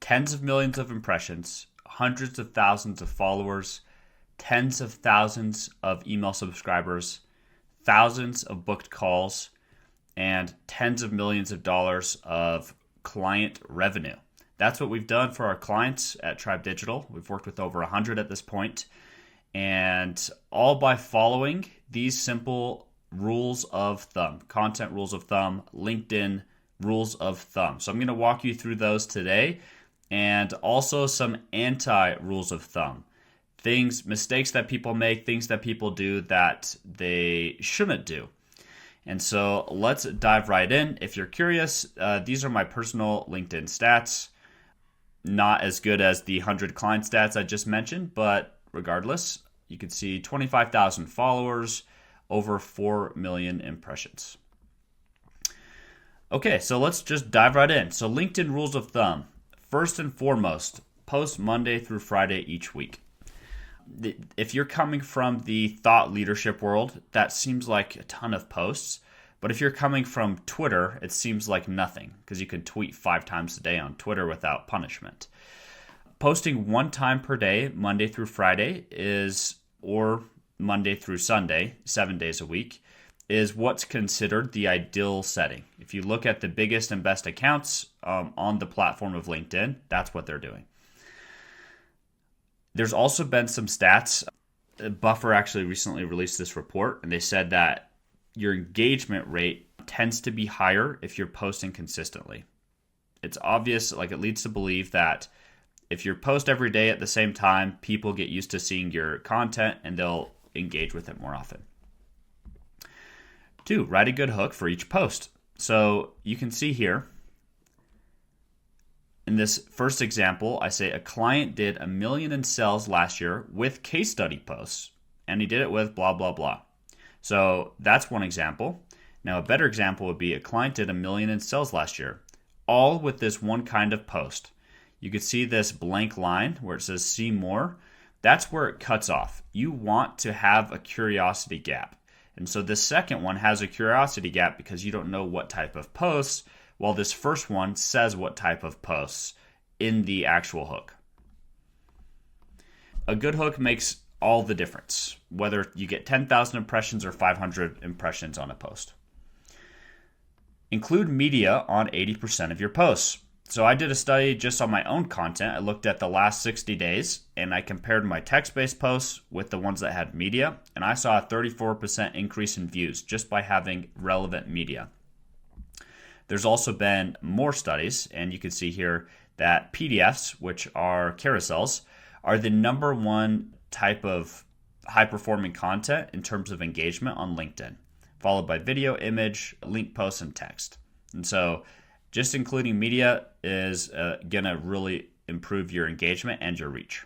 tens of millions of impressions, hundreds of thousands of followers, tens of thousands of email subscribers, thousands of booked calls, and tens of millions of dollars of client revenue. That's what we've done for our clients at Tribe Digital. We've worked with over 100 at this point, and all by following these simple rules of thumb, content rules of thumb, LinkedIn rules of thumb. So I'm going to walk you through those today, and also some anti-rules of thumb. Mistakes that people make, things that people do that they shouldn't do. And so let's dive right in. If you're curious, these are my personal LinkedIn stats. Not as good as the 100 client stats I just mentioned, but regardless, you can see 25,000 followers, over 4 million impressions. Okay, so let's just dive right in. So LinkedIn rules of thumb. First and foremost, post Monday through Friday each week. If you're coming from the thought leadership world, that seems like a ton of posts. But if you're coming from Twitter, it seems like nothing, because you can tweet 5 times a day on Twitter without punishment. Posting 1 time per day, Monday through Friday, or Monday through Sunday, 7 days a week, is what's considered the ideal setting. If you look at the biggest and best accounts on the platform of LinkedIn, that's what they're doing. There's also been some stats. Buffer actually recently released this report, and they said that your engagement rate tends to be higher if you're posting consistently. It's obvious, it leads to believe that if you post every day at the same time, people get used to seeing your content and they'll engage with it more often. 2, write a good hook for each post. So you can see here, in this first example, I say a client did $1 million in sales last year with case study posts, and he did it with blah, blah, blah. So that's one example. Now, a better example would be a client did $1 million in sales last year, all with this one kind of post. You could see this blank line where it says see more. That's where it cuts off. You want to have a curiosity gap. And so this second one has a curiosity gap because you don't know what type of posts, while this first one says what type of posts in the actual hook. A good hook makes all the difference, whether you get 10,000 impressions or 500 impressions on a post. Include media on 80% of your posts. So I did a study just on my own content. I looked at the last 60 days, and I compared my text-based posts with the ones that had media, and I saw a 34% increase in views just by having relevant media. There's also been more studies, and you can see here that PDFs, which are carousels, are the number one type of high-performing content in terms of engagement on LinkedIn, followed by video, image, link posts, and text. And so just including media is going to really improve your engagement and your reach.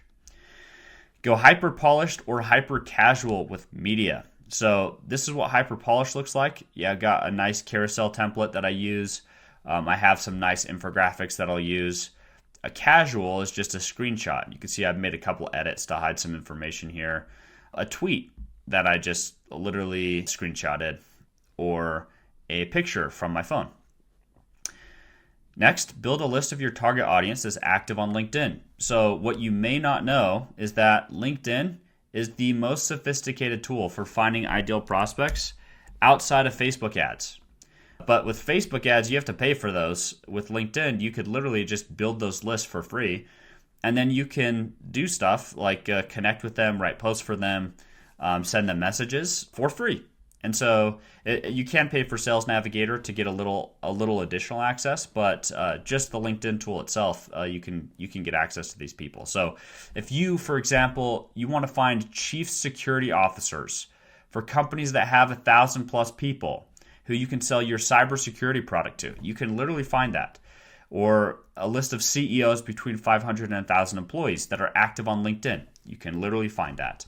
Go hyper-polished or hyper-casual with media. So this is what hyper-polished looks like. Yeah, I got a nice carousel template that I use. I have some nice infographics that I'll use. A casual is just a screenshot. You can see I've made a couple edits to hide some information here. A tweet that I just literally screenshotted, or a picture from my phone. Next, build a list of your target audience that's active on LinkedIn. So what you may not know is that LinkedIn is the most sophisticated tool for finding ideal prospects outside of Facebook ads. But with Facebook ads, you have to pay for those. With LinkedIn, you could literally just build those lists for free. And then you can do stuff like connect with them, write posts for them, send them messages for free. And so you can pay for Sales Navigator to get a little additional access, but just the LinkedIn tool itself, you can get access to these people. So if you, for example, you want to find chief security officers for companies that have 1,000 plus people who you can sell your cybersecurity product to, you can literally find that. Or a list of CEOs between 500 and 1,000 employees that are active on LinkedIn, you can literally find that.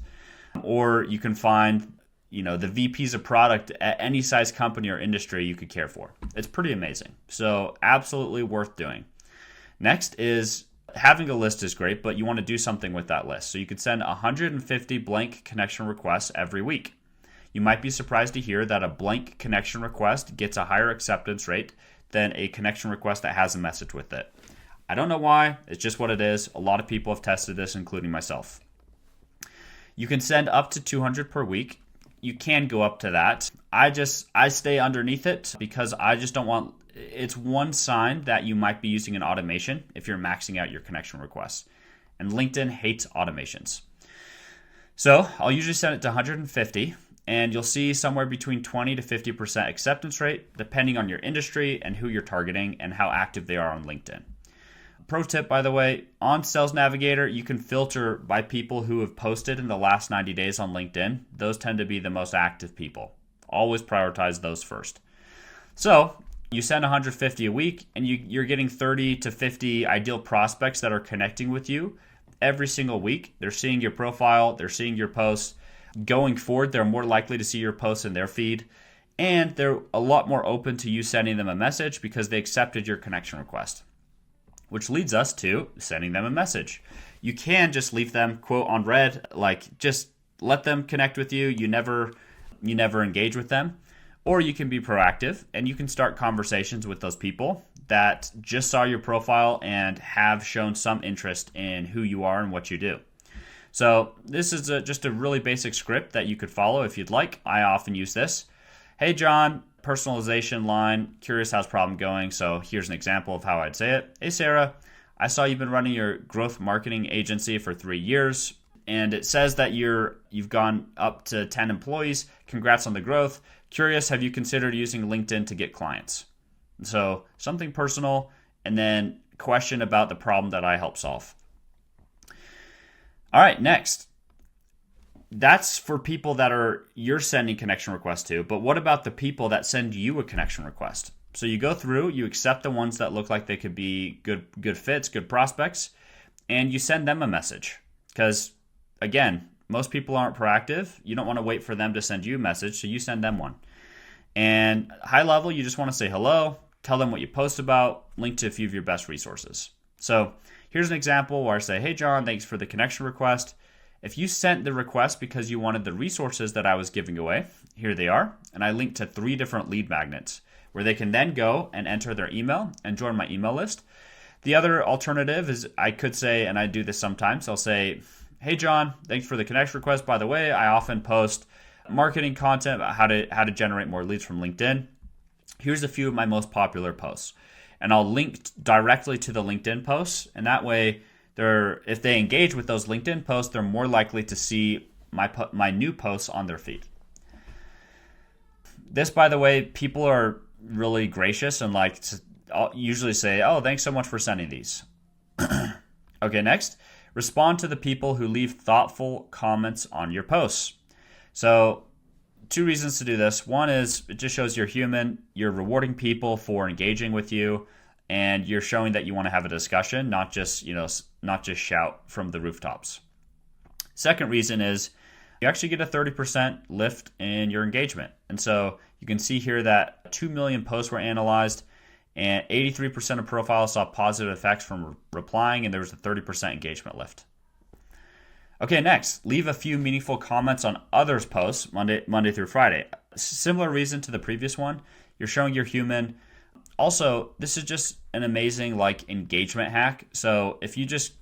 Or you can find the VPs of product at any size company or industry you could care for. It's pretty amazing. So absolutely worth doing. Next is having a list is great, but you want to do something with that list. So you could send 150 blank connection requests every week. You might be surprised to hear that a blank connection request gets a higher acceptance rate than a connection request that has a message with it. I don't know why. It's just what it is. A lot of people have tested this, including myself. You can send up to 200 per week. You can go up to that. I stay underneath it because I just don't want, it's one sign that you might be using an automation if you're maxing out your connection requests. And LinkedIn hates automations. So I'll usually send it to 150, and you'll see somewhere between 20 to 50% acceptance rate, depending on your industry and who you're targeting and how active they are on LinkedIn. Pro tip, by the way, on Sales Navigator, you can filter by people who have posted in the last 90 days on LinkedIn. Those tend to be the most active people. Always prioritize those first. So you send 150 a week, and you're getting 30 to 50 ideal prospects that are connecting with you every single week. They're seeing your profile, they're seeing your posts. Going forward, they're more likely to see your posts in their feed, and they're a lot more open to you sending them a message because they accepted your connection request. Which leads us to sending them a message. You can just leave them, quote, on red, like just let them connect with you. You never engage with them. Or you can be proactive and you can start conversations with those people that just saw your profile and have shown some interest in who you are and what you do. So this is just a really basic script that you could follow if you'd like. I often use this. Hey, John, personalization line, curious how's problem going. So here's an example of how I'd say it. Hey, Sarah, I saw you've been running your growth marketing agency for 3 years, and it says that you've gone up to 10 employees. Congrats on the growth. Curious, have you considered using LinkedIn to get clients? So something personal, and then question about the problem that I help solve. All right, next. That's for people that you're sending connection requests to, but what about the people that send you a connection request? So you go through, you accept the ones that look like they could be good fits, good prospects, and you send them a message. Because again, most people aren't proactive. You don't want to wait for them to send you a message, so you send them one. And high level, you just want to say hello, tell them what you post about, link to a few of your best resources. So here's an example where I say, hey, John, thanks for the connection request. If you sent the request because you wanted the resources that I was giving away, here they are. And I linked to 3 different lead magnets where they can then go and enter their email and join my email list. The other alternative is I could say, and I do this sometimes, I'll say, hey, John, thanks for the connection request. By the way, I often post marketing content about how to generate more leads from LinkedIn. Here's a few of my most popular posts. And I'll link directly to the LinkedIn posts. And that way, if they engage with those LinkedIn posts, they're more likely to see my new posts on their feed. This, by the way, people are really gracious and like to usually say, oh, thanks so much for sending these. Okay, next, respond to the people who leave thoughtful comments on your posts. So 2 reasons to do this. One is it just shows you're human, you're rewarding people for engaging with you, and you're showing that you want to have a discussion, not just shout from the rooftops. Second reason is you actually get a 30% lift in your engagement. And so you can see here that 2 million posts were analyzed and 83% of profiles saw positive effects from replying, and there was a 30% engagement lift. Okay, next, leave a few meaningful comments on others' posts Monday through Friday. Similar reason to the previous one. You're showing you're human. Also, this is just an amazing engagement hack. So if you just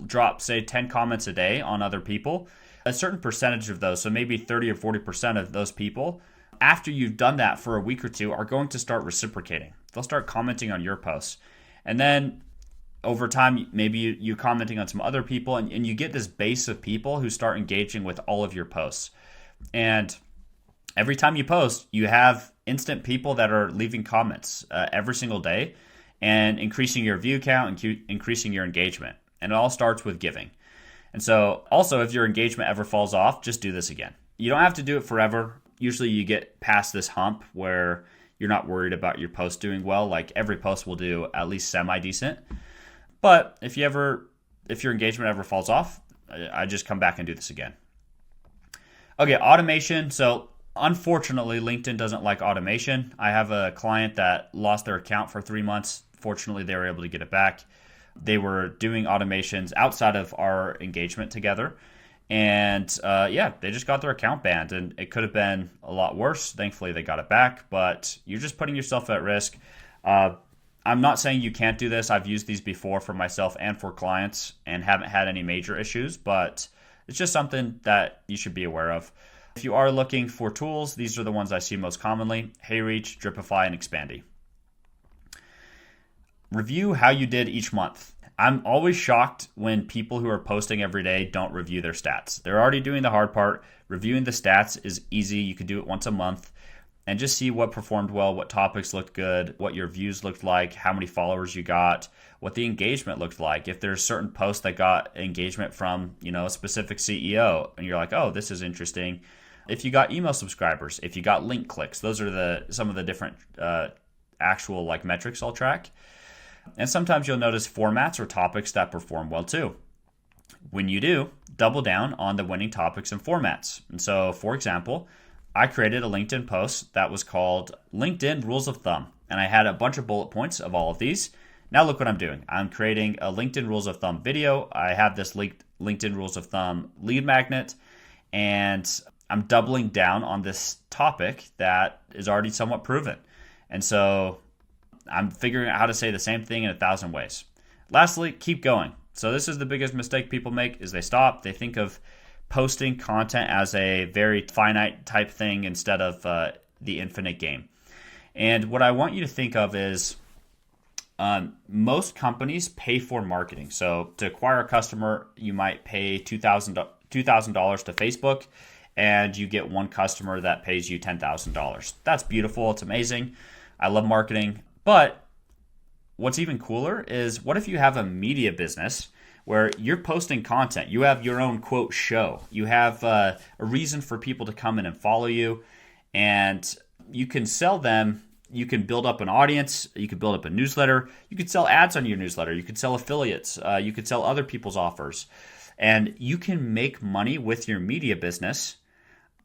drop, say, 10 comments a day on other people, a certain percentage of those, so maybe 30 or 40% of those people, after you've done that for a week or two, are going to start reciprocating. They'll start commenting on your posts. And then over time, maybe you commenting on some other people, and you get this base of people who start engaging with all of your posts. And every time you post, you have instant people that are leaving comments every single day and increasing your view count and increasing your engagement. And it all starts with giving. And so also, if your engagement ever falls off, just do this again. You don't have to do it forever. Usually you get past this hump where you're not worried about your post doing well. Like every post will do at least semi-decent. But if your engagement ever falls off, I just come back and do this again. Okay, automation. So unfortunately, LinkedIn doesn't like automation. I have a client that lost their account for 3 months. Fortunately, they were able to get it back. They were doing automations outside of our engagement together. And they just got their account banned. And it could have been a lot worse. Thankfully, they got it back. But you're just putting yourself at risk. I'm not saying you can't do this. I've used these before for myself and for clients and haven't had any major issues, but it's just something that you should be aware of. If you are looking for tools, these are the ones I see most commonly: HeyReach, Dripify, and Expandy. Review how you did each month. I'm always shocked when people who are posting every day don't review their stats. They're already doing the hard part. Reviewing the stats is easy. You could do it once a month and just see what performed well, what topics looked good, what your views looked like, how many followers you got, what the engagement looked like. If there's certain posts that got engagement from, a specific CEO and you're like, oh, this is interesting. If you got email subscribers, if you got link clicks, those are some of the different actual metrics I'll track. And sometimes you'll notice formats or topics that perform well too. When you do, double down on the winning topics and formats. And so, for example, I created a LinkedIn post that was called LinkedIn Rules of Thumb. And I had a bunch of bullet points of all of these. Now look what I'm doing. I'm creating a LinkedIn Rules of Thumb video. I have this LinkedIn Rules of Thumb lead magnet. And I'm doubling down on this topic that is already somewhat proven. And so I'm figuring out how to say the same thing in 1,000 ways. Lastly, keep going. So this is the biggest mistake people make is they stop. They think of posting content as a very finite type thing instead of the infinite game. And what I want you to think of is most companies pay for marketing. So to acquire a customer, you might pay $2,000 to Facebook, and you get one customer that pays you $10,000. That's beautiful. It's amazing. I love marketing. But what's even cooler is what if you have a media business where you're posting content? You have your own quote show. You have a reason for people to come in and follow you, and you can sell them. You can build up an audience. You can build up a newsletter. You could sell ads on your newsletter. You could sell affiliates. You could sell other people's offers. And you can make money with your media business,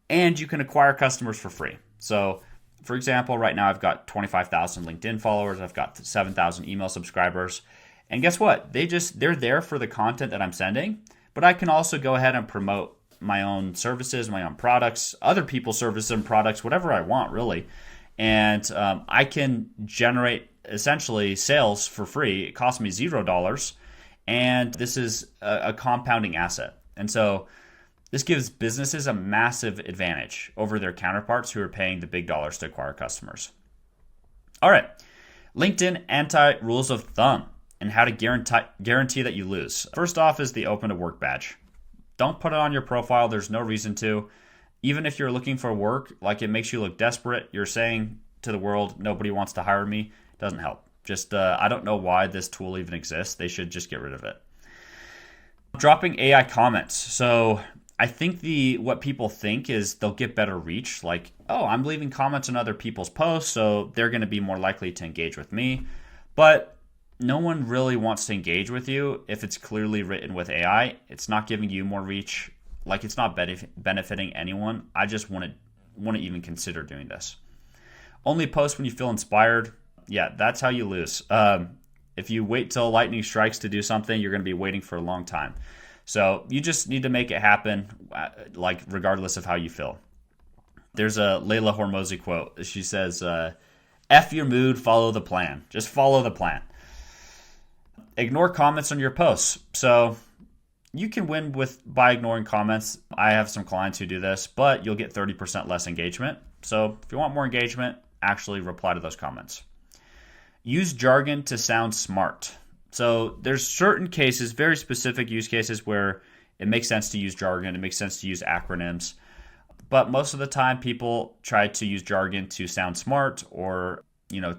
and you can acquire customers for free. So, for example, right now I've got 25,000 LinkedIn followers. I've got 7,000 email subscribers. And guess what? They're there for the content that I'm sending, but I can also go ahead and promote my own services, my own products, other people's services and products, whatever I want, really. And I can generate essentially sales for free. It costs me $0. And this is a compounding asset. And so this gives businesses a massive advantage over their counterparts who are paying the big dollars to acquire customers. All right, LinkedIn anti-rules of thumb and how to guarantee that you lose. First off is the open to work badge. Don't put it on your profile. There's no reason to. Even if you're looking for work, it makes you look desperate, you're saying to the world, nobody wants to hire me, doesn't help. Just, I don't know why this tool even exists. They should just get rid of it. Dropping AI comments. So I think what people think is they'll get better reach. Like, oh, I'm leaving comments on other people's posts, so they're going to be more likely to engage with me. But no one really wants to engage with you if it's clearly written with AI. It's not giving you more reach. It's not benefiting anyone. I just wouldn't even consider doing this. Only post when you feel inspired. Yeah, that's how you lose. If you wait till lightning strikes to do something, you're going to be waiting for a long time. So you just need to make it happen, regardless of how you feel. There's a Leila Hormozi quote. She says, F your mood, follow the plan. Just follow the plan. Ignore comments on your posts. So you can win by ignoring comments. I have some clients who do this, but you'll get 30% less engagement. So if you want more engagement, actually reply to those comments. Use jargon to sound smart. So there's certain cases, very specific use cases where it makes sense to use jargon. It makes sense to use acronyms. But most of the time, people try to use jargon to sound smart or,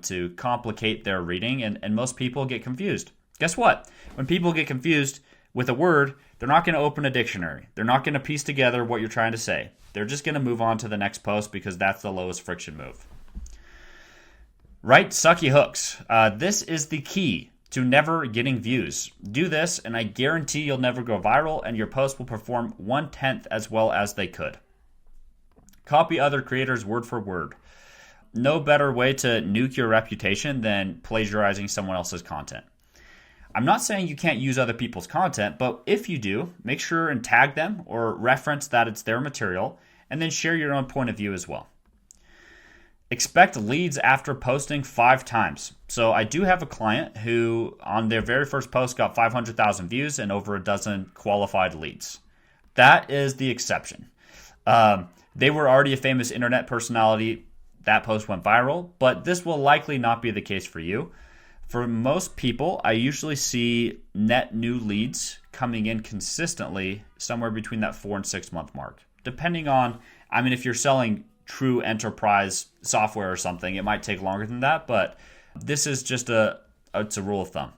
to complicate their reading. And most people get confused. Guess what? When people get confused with a word, they're not going to open a dictionary. They're not going to piece together what you're trying to say. They're just going to move on to the next post because that's the lowest friction move. Write sucky hooks. This is the key to never getting views. Do this, and I guarantee you'll never go viral, and your post will perform 1/10 as well as they could. Copy other creators word for word. No better way to nuke your reputation than plagiarizing someone else's content. I'm not saying you can't use other people's content, but if you do, make sure and tag them or reference that it's their material, and then share your own point of view as well. Expect leads after posting 5 times. So I do have a client who on their very first post got 500,000 views and over a dozen qualified leads. That is the exception. They were already a famous internet personality. That post went viral, but this will likely not be the case for you. For most people, I usually see net new leads coming in consistently somewhere between that 4 and 6 month mark. Depending on, if you're selling true enterprise software or something, it might take longer than that, but this is just it's a rule of thumb.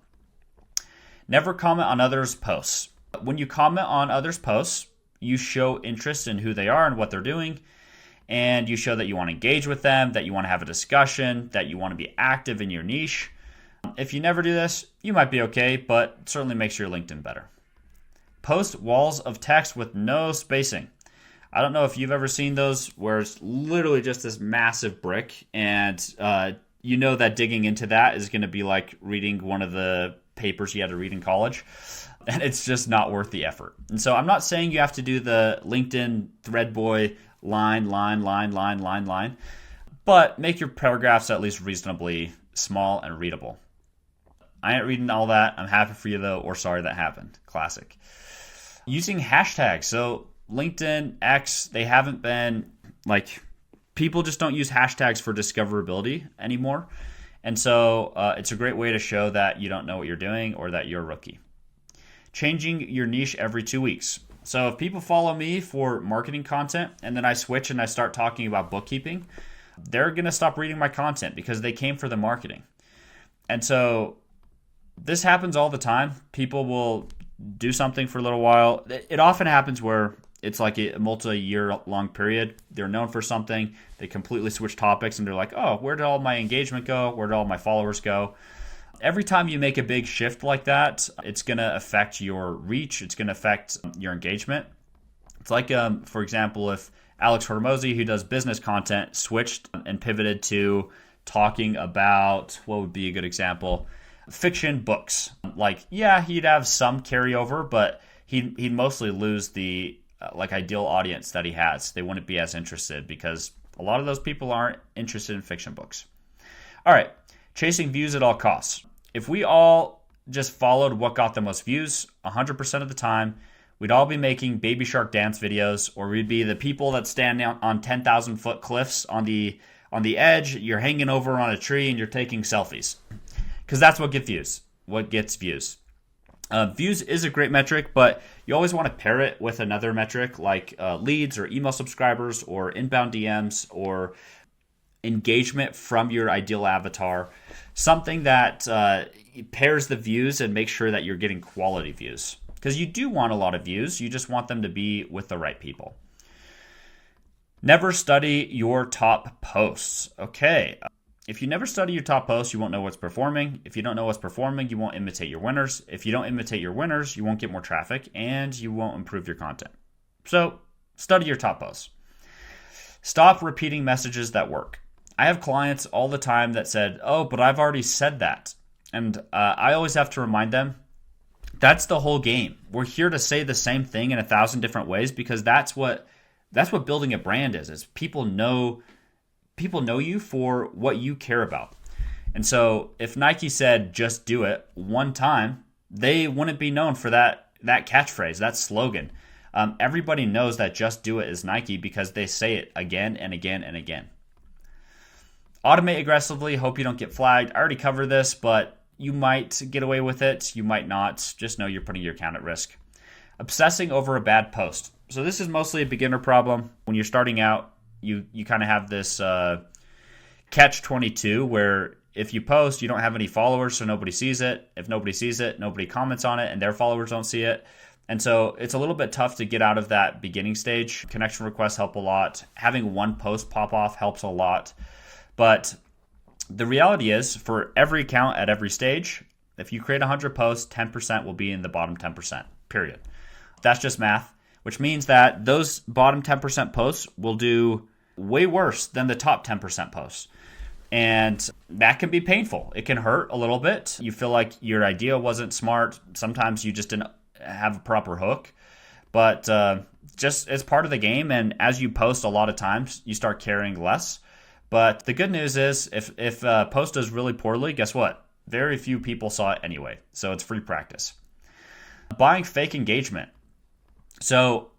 Never comment on others' posts. When you comment on others' posts, you show interest in who they are and what they're doing, and you show that you want to engage with them, that you want to have a discussion, that you want to be active in your niche. If you never do this, you might be okay, but certainly makes your LinkedIn better. Post walls of text with no spacing. I don't know if you've ever seen those where it's literally just this massive brick, and you know that digging into that is going to be like reading one of the papers you had to read in college, and it's just not worth the effort. And so I'm not saying you have to do the LinkedIn Threadboy line, but make your paragraphs at least reasonably small and readable. I ain't reading all that. I'm happy for you though, or sorry that happened. Classic. Using hashtags. So LinkedIn, X, they haven't been people just don't use hashtags for discoverability anymore. And so it's a great way to show that you don't know what you're doing or that you're a rookie. Changing your niche every 2 weeks. So if people follow me for marketing content and then I switch and I start talking about bookkeeping, they're going to stop reading my content because they came for the marketing. And so this happens all the time. People will do something for a little while. It often happens where it's like a multi-year long period. They're known for something. They completely switch topics and they're like, oh, where did all my engagement go? Where did all my followers go? Every time you make a big shift like that, it's going to affect your reach. It's going to affect your engagement. It's like, for example, if Alex Hormozy, who does business content, switched and pivoted to talking about, what would be a good example? Fiction books. He'd have some carryover, but he'd mostly lose the ideal audience that he has. They wouldn't be as interested because a lot of those people aren't interested in fiction books. All right, chasing views at all costs. If we all just followed what got the most views 100% of the time, we'd all be making baby shark dance videos, or we'd be the people that stand out on 10,000 foot cliffs on the edge. You're hanging over on a tree and you're taking selfies, because that's what gets views. Views is a great metric, but you always want to pair it with another metric like leads or email subscribers or inbound DMs or engagement from your ideal avatar, something that pairs the views and makes sure that you're getting quality views. Because you do want a lot of views, you just want them to be with the right people. Never study your top posts. Okay. If you never study your top posts, you won't know what's performing. If you don't know what's performing, you won't imitate your winners. If you don't imitate your winners, you won't get more traffic and you won't improve your content. So study your top posts. Stop repeating messages that work. I have clients all the time that said, oh, but I've already said that. And I always have to remind them, that's the whole game. We're here to say the same thing in 1,000 different ways because that's what building a brand is people know you for what you care about. And so if Nike said just do it one time, they wouldn't be known for that catchphrase, that slogan. Everybody knows that just do it is Nike because they say it again and again and again. Automate aggressively. Hope you don't get flagged. I already covered this, but you might get away with it. You might not. Just know you're putting your account at risk. Obsessing over a bad post. So this is mostly a beginner problem. When you're starting out, you kind of have this catch-22 where if you post, you don't have any followers, so nobody sees it. If nobody sees it, nobody comments on it, and their followers don't see it. And so it's a little bit tough to get out of that beginning stage. Connection requests help a lot. Having one post pop off helps a lot. But the reality is, for every account at every stage, if you create 100 posts, 10% will be in the bottom 10%, period. That's just math, which means that those bottom 10% posts will do way worse than the top 10% posts. And that can be painful. It can hurt a little bit. You feel like your idea wasn't smart. Sometimes you just didn't have a proper hook. But just it's part of the game. And as you post a lot of times, you start caring less. But the good news is if a post does really poorly, guess what? Very few people saw it anyway. So it's free practice. Buying fake engagement. So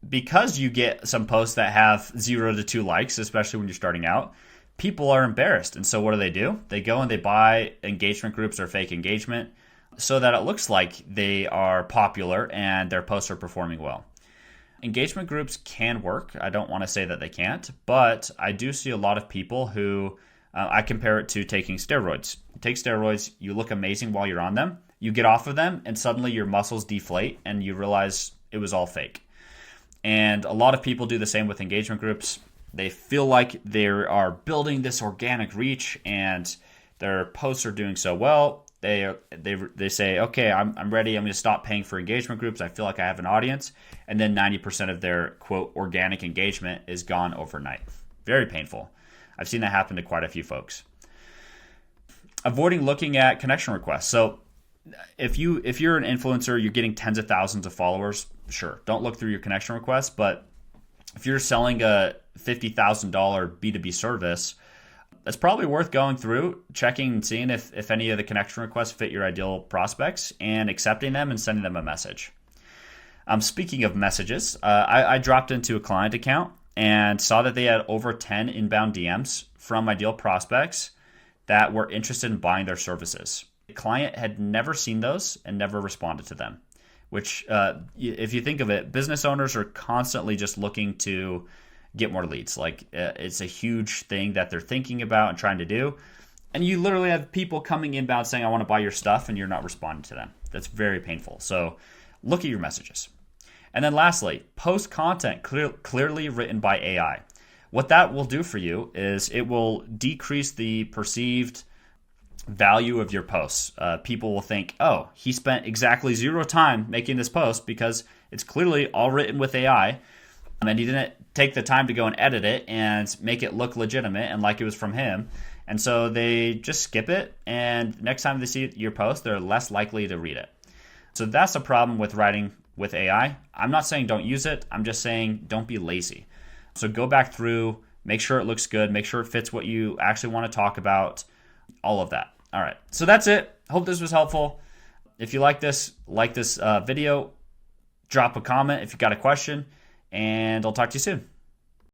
because you get some posts that have 0 to 2 likes, especially when you're starting out, people are embarrassed. And so what do? They go and they buy engagement groups or fake engagement so that it looks like they are popular and their posts are performing well. Engagement groups can work. I don't want to say that they can't, but I do see a lot of people who I compare it to taking steroids. You take steroids, you look amazing while you're on them, you get off of them, and suddenly your muscles deflate and you realize it was all fake. And a lot of people do the same with engagement groups. They feel like they are building this organic reach and their posts are doing so well. They say, okay, I'm ready. I'm going to stop paying for engagement groups. I feel like I have an audience. And then 90% of their, quote, organic engagement is gone overnight. Very painful. I've seen that happen to quite a few folks. Avoiding looking at connection requests. So if you're an influencer, you're getting tens of thousands of followers, sure, don't look through your connection requests. But if you're selling a $50,000 B2B service, it's probably worth going through, checking and seeing if any of the connection requests fit your ideal prospects and accepting them and sending them a message. Speaking of messages, I dropped into a client account and saw that they had over 10 inbound DMs from ideal prospects that were interested in buying their services. The client had never seen those and never responded to them, which if you think of it, business owners are constantly just looking to get more leads. Like it's a huge thing that they're thinking about and trying to do. And you literally have people coming inbound saying, I want to buy your stuff, and you're not responding to them. That's very painful. So look at your messages. And then lastly, post content clearly written by AI. What that will do for you is it will decrease the perceived value of your posts. People will think, oh, he spent exactly 0 time making this post because it's clearly all written with AI. And he didn't take the time to go and edit it and make it look legitimate and like it was from him. And so they just skip it. And next time they see your post, they're less likely to read it. So that's a problem with writing with AI. I'm not saying don't use it. I'm just saying don't be lazy. So go back through, make sure it looks good, make sure it fits what you actually want to talk about, all of that. All right. So that's it. Hope this was helpful. If you like this video, drop a comment if you got a question. And I'll talk to you soon.